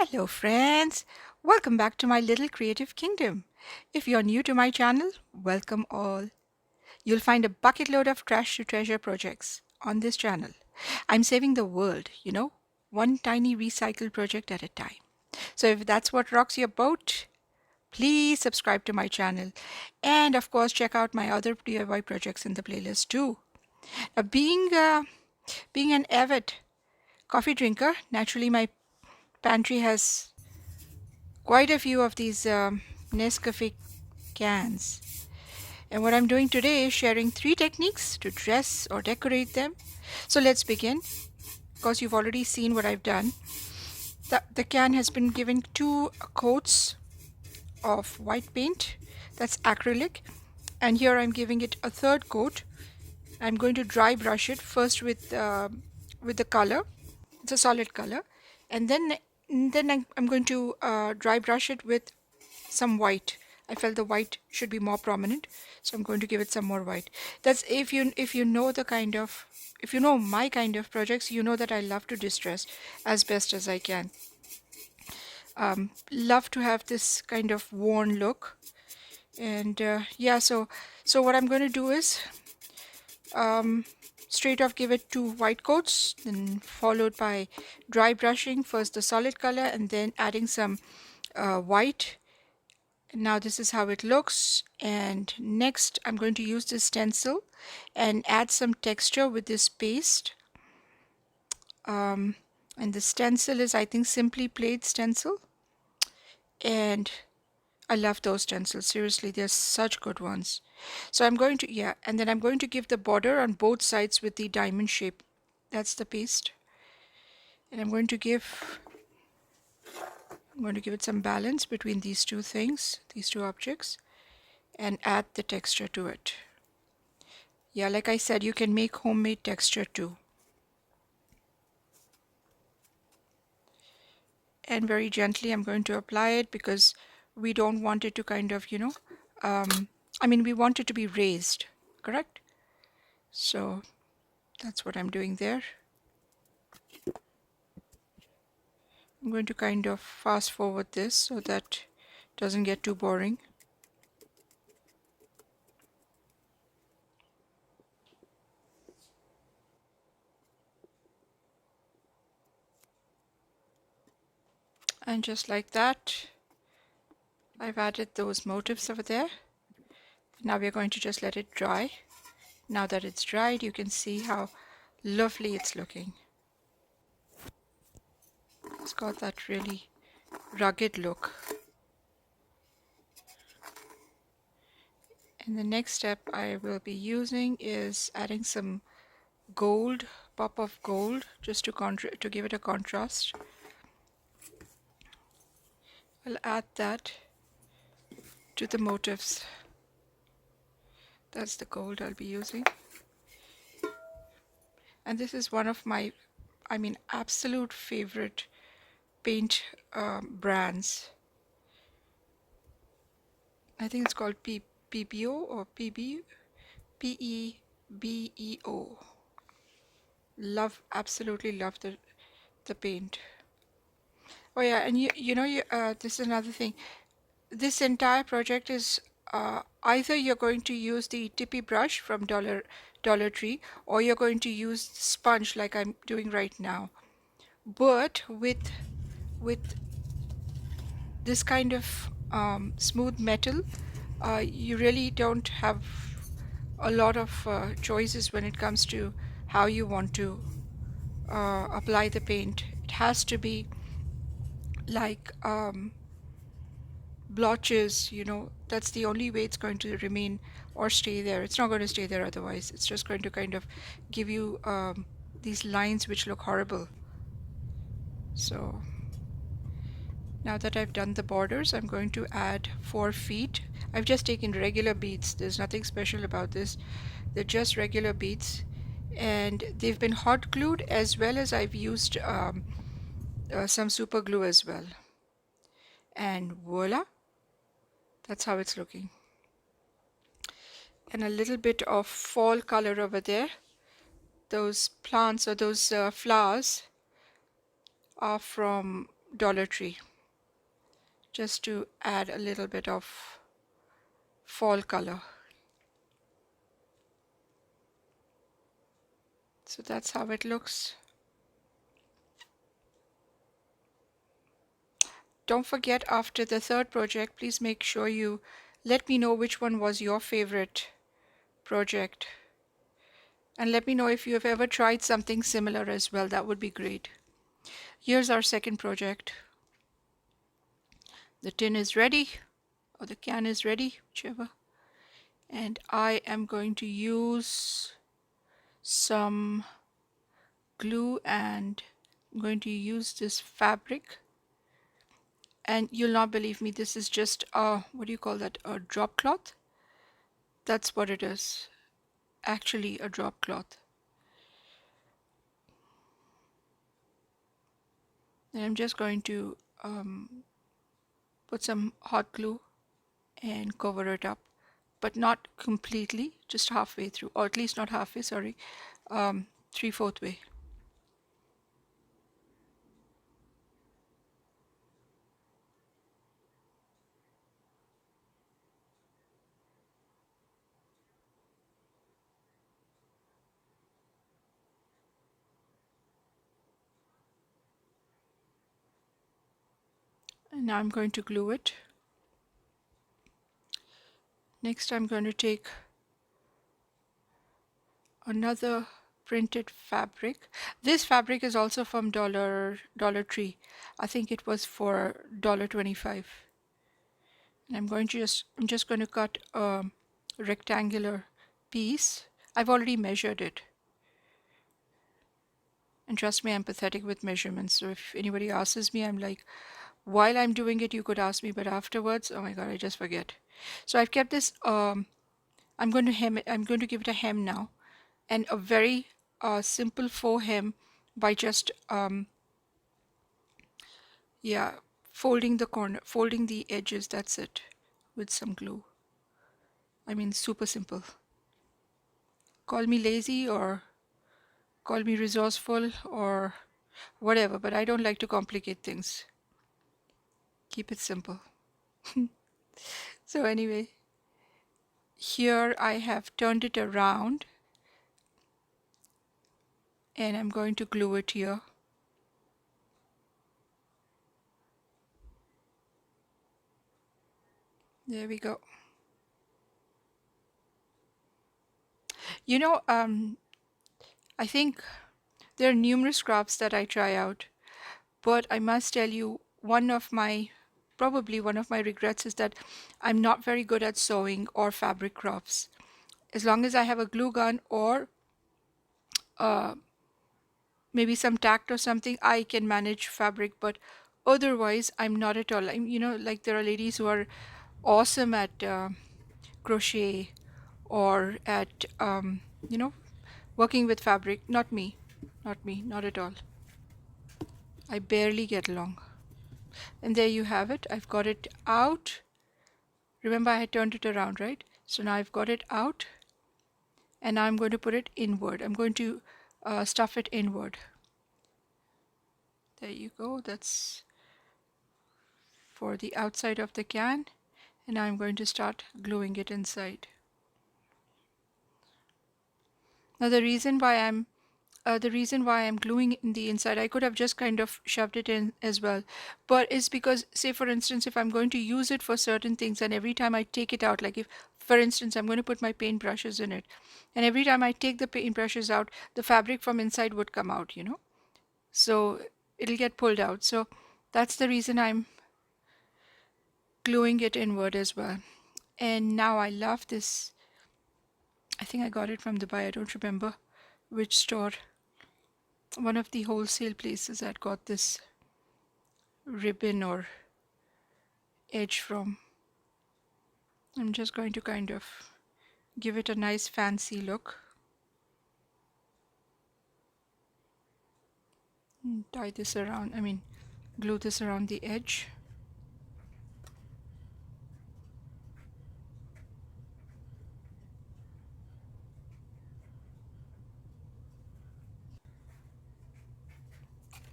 Hello friends, welcome back to my little creative kingdom. If you're new to my channel, welcome all. You'll find a bucket load of trash to treasure projects on this channel. I'm saving the world, one tiny recycled project at a time. So if that's what rocks your boat, please subscribe to my channel. And of course, check out my other DIY projects in the playlist too. Now, being an avid coffee drinker, naturally my pantry has quite a few of these Nescafe cans. And what I'm doing today is sharing 3 techniques to dress or decorate them. So let's begin. Of course, you've already seen what I've done. The can has been given 2 coats of white paint, that's acrylic, and here I'm giving it a third coat. I'm going to dry brush it first with the color. It's a solid color, and then I'm going to dry brush it with some white. I felt the white should be more prominent, so I'm going to give it some more white. That's if you know the kind of if you know my kind of projects, you know that I love to distress as best as I can. Love to have this kind of worn look, and yeah. So what I'm going to do is straight off give it 2 white coats, then followed by dry brushing first the solid color and then adding some white. Now this is how it looks, and next I'm going to use this stencil and add some texture with this paste. And the stencil is, I think, Simply Played stencil, and I love those stencils. Seriously, they're such good ones. So I'm going to, yeah, and then I'm going to give the border on both sides with the diamond shape. That's the paste. And I'm going to give it some balance between these two things, these two objects, and add the texture to it. Yeah, like I said, you can make homemade texture too. And very gently I'm going to apply it because we don't want it to kind of, we want it to be raised, correct? So that's what I'm doing there. I'm going to kind of fast forward this so that it doesn't get too boring. And just like that, I've added those motifs over there. Now we're going to just let it dry. Now that it's dried, you can see how lovely it's looking. It's got that really rugged look. And the next step I will be using is adding some gold, pop of gold, just to give it a contrast. I'll add that to the motifs. That's the gold I'll be using. And this is one of my, absolute favorite paint brands. I think it's called PBO or PEBEO. Absolutely love the paint. Oh yeah, and this is another thing. This entire project is either you're going to use the tippy brush from Dollar Tree, or you're going to use sponge like I'm doing right now. But with this kind of smooth metal, you really don't have a lot of choices when it comes to how you want to apply the paint. It has to be like blotches, that's the only way it's going to remain or stay there. It's not going to stay there otherwise. It's just going to kind of give you these lines which look horrible. So now that I've done the borders, I'm going to add 4 feet. I've just taken regular beads. There's nothing special about this. They're just regular beads, and they've been hot glued, as well as I've used some super glue as well. And voila, that's how it's looking. And a little bit of fall color over there. Those plants or those flowers are from Dollar Tree, just to add a little bit of fall color. So that's how it looks. Don't forget, after the third project, please make sure you let me know which one was your favorite project. And let me know if you have ever tried something similar as well. That would be great. Here's our second project. The tin is ready, or the can is ready, whichever. And I am going to use some glue, and I'm going to use this fabric. And you'll not believe me, this is just a, what do you call that, a drop cloth? That's what it is. Actually a drop cloth. And I'm just going to put some hot glue and cover it up, but not completely, just halfway through, or at least not halfway, sorry, 3/4 way. And now I'm going to glue it. Next I'm going to take another printed fabric. This fabric is also from Dollar Tree. I think it was for $1.25. And I'm just going to cut a rectangular piece. I've already measured it. And trust me, I'm pathetic with measurements. So if anybody asks me, I'm like, while I'm doing it, you could ask me, but afterwards, oh my God, I just forget. So I've kept this, I'm going to hem it, I'm going to give it a hem now. And a very simple faux hem by just, yeah, folding the edges, that's it, with some glue. I mean, super simple. Call me lazy or call me resourceful or whatever, but I don't like to complicate things. Keep it simple. So anyway, here I have turned it around and I'm going to glue it here. There we go. You know, I think there are numerous crafts that I try out, but I must tell you, probably one of my regrets is that I'm not very good at sewing or fabric crafts. As long as I have a glue gun or uh, maybe some tact or something, I can manage fabric, but otherwise, I'm not at all. Like there are ladies who are awesome at crochet or at, you know, working with fabric. Not me, not me, not at all. I barely get along. And there you have it. I've got it out. Remember, I had turned it around, right? So now I've got it out, and now I'm going to put it inward. I'm going to stuff it inward. There you go. That's for the outside of the can. And now I'm going to start gluing it inside. Now the reason why I'm gluing it in the inside, I could have just kind of shoved it in as well, but it's because, say for instance, if I'm going to use it for certain things, and every time I take it out, like if for instance I'm going to put my paint brushes in it, and every time I take the paint brushes out, the fabric from inside would come out, so it'll get pulled out. So that's the reason I'm gluing it inward as well. And now I love this. I think I got it from Dubai. I don't remember which store. One of the wholesale places that got this ribbon or edge from. I'm just going to kind of give it a nice fancy look. Tie this around, glue this around the edge.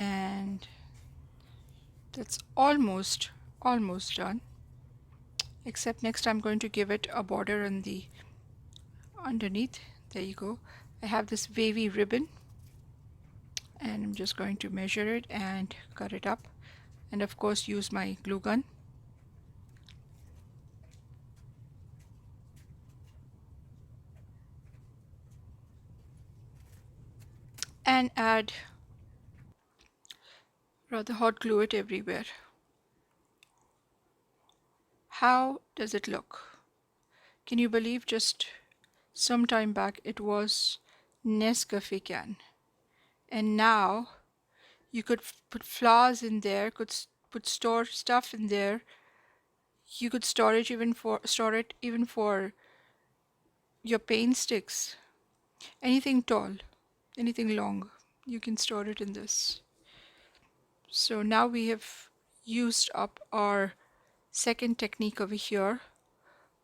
And That's almost done. Except next I'm going to give it a border on the underneath. There you go. I have this wavy ribbon and I'm just going to measure it and cut it up, and of course use my glue gun. And add rather hot glue it everywhere. How does it look? Can you believe just some time back it was Nescafe can, and now you could put flowers in there, put store stuff in there. You could store it even for your paint sticks. Anything tall, anything long, you can store it in this. So now we have used up our second technique over here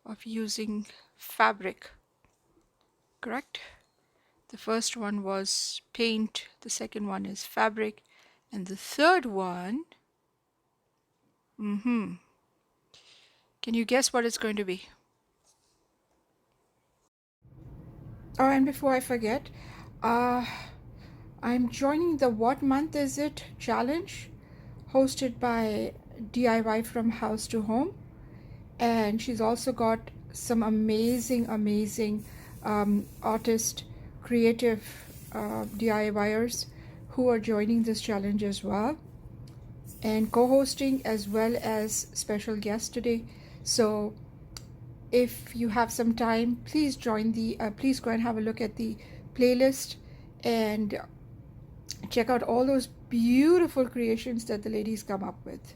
of using fabric, correct? The first one was paint, the second one is fabric, and the third one, can you guess what it's going to be? Oh, and before I forget, I'm joining the What Month Is It challenge hosted by DIY from House to Home. And she's also got some amazing artist, creative DIYers who are joining this challenge as well, and co-hosting as well as special guest today. So if you have some time, please join the please go and have a look at the playlist and check out all those beautiful creations that the ladies come up with.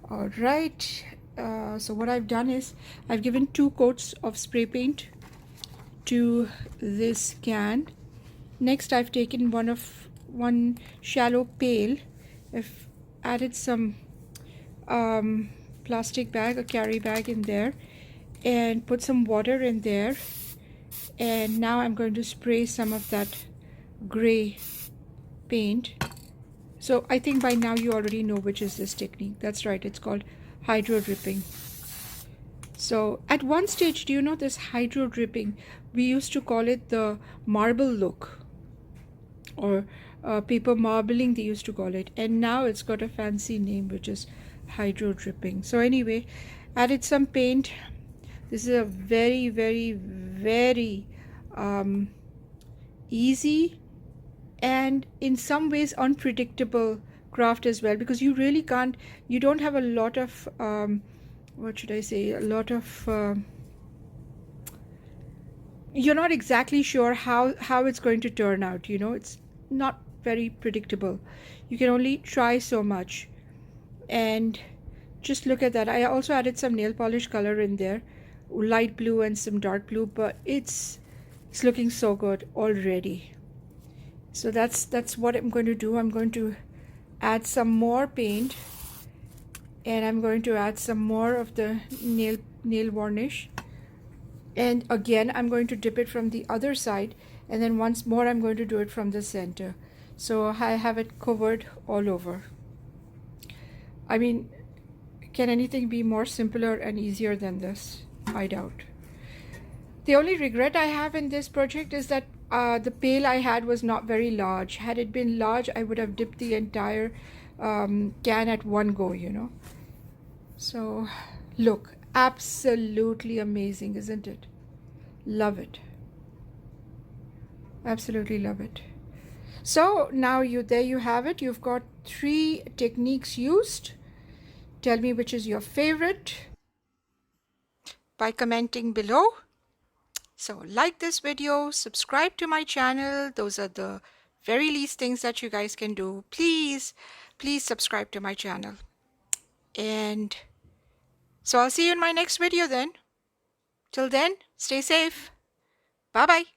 All right, so what I've done is I've given 2 coats of spray paint to this can. Next I've taken one shallow pail. I've added some plastic bag, a carry bag in there, and put some water in there, and now I'm going to spray some of that gray paint. So I think by now you already know which is this technique. That's right, it's called hydro dripping. So at one stage, do you know this hydro dripping, we used to call it the marble look, or paper marbling they used to call it, and now it's got a fancy name which is hydro dripping. So anyway, added some paint. This is a very easy and in some ways unpredictable craft as well, because you really can't, you don't have a lot of what should I say, a lot of you're not exactly sure how it's going to turn out, you know, it's not very predictable. You can only try so much. And just look at that. I also added some nail polish color in there, light blue and some dark blue, but it's looking so good already. So that's what I'm going to do. I'm going to add some more paint, and I'm going to add some more of the nail varnish, and again I'm going to dip it from the other side, and then once more I'm going to do it from the center, so I have it covered all over. I mean, can anything be more simpler and easier than this? I doubt. The only regret I have in this project is that the pail I had was not very large. Had it been large, I would have dipped the entire can at one go, you know. So look, absolutely amazing, isn't it? Love it. Absolutely love it. So now there you have it. You've got 3 techniques used. Tell me which is your favorite by commenting below. So like this video, subscribe to my channel. Those are the very least things that you guys can do. Please subscribe to my channel. And so I'll see you in my next video then. Till then, stay safe. Bye bye.